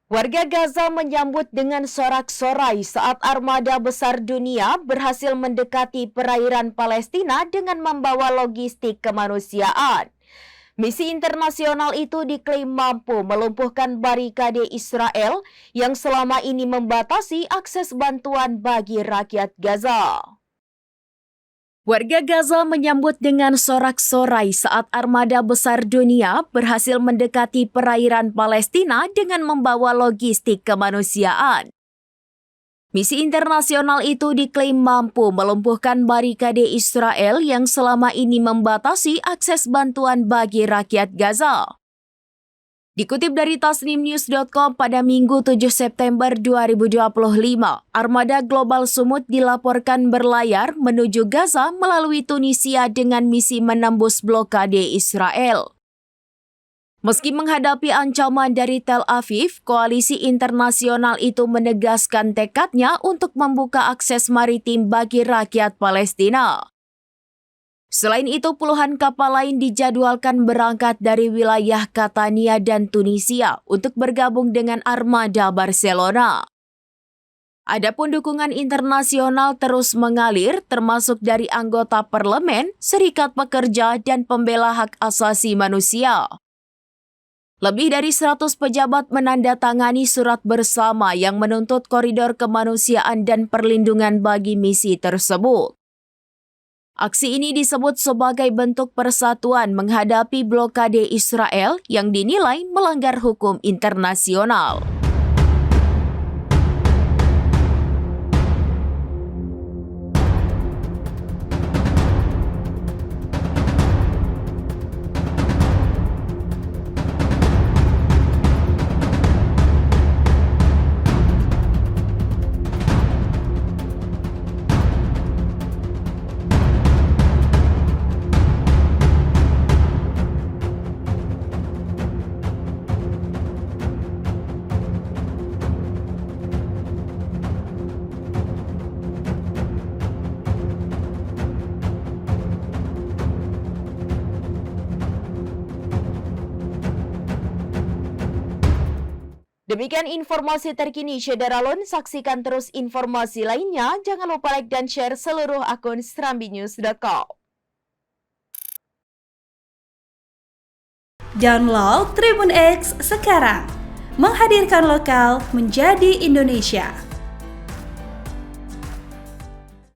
Warga Gaza menyambut dengan sorak-sorai saat armada besar dunia berhasil mendekati perairan Palestina dengan membawa logistik kemanusiaan. Misi internasional itu diklaim mampu melumpuhkan barikade Israel yang selama ini membatasi akses bantuan bagi rakyat Gaza. Warga Gaza menyambut dengan sorak-sorai saat armada besar dunia berhasil mendekati perairan Palestina dengan membawa logistik kemanusiaan. Misi internasional itu diklaim mampu melumpuhkan barikade Israel yang selama ini membatasi akses bantuan bagi rakyat Gaza. Dikutip dari tasnimnews.com pada Minggu 7 September 2025, armada global Sumut dilaporkan berlayar menuju Gaza melalui Tunisia dengan misi menembus blokade Israel. Meski menghadapi ancaman dari Tel Aviv, koalisi internasional itu menegaskan tekadnya untuk membuka akses maritim bagi rakyat Palestina. Selain itu, puluhan kapal lain dijadwalkan berangkat dari wilayah Catania dan Tunisia untuk bergabung dengan armada Barcelona. Adapun dukungan internasional terus mengalir, termasuk dari anggota parlemen, serikat pekerja, dan pembela hak asasi manusia. Lebih dari 100 pejabat menandatangani surat bersama yang menuntut koridor kemanusiaan dan perlindungan bagi misi tersebut. Aksi ini disebut sebagai bentuk persatuan menghadapi blokade Israel yang dinilai melanggar hukum internasional. Demikian informasi terkini Syederalun, saksikan terus informasi lainnya, jangan lupa like dan share seluruh akun serambinews.com. Download Tribun X sekarang, menghadirkan lokal menjadi Indonesia.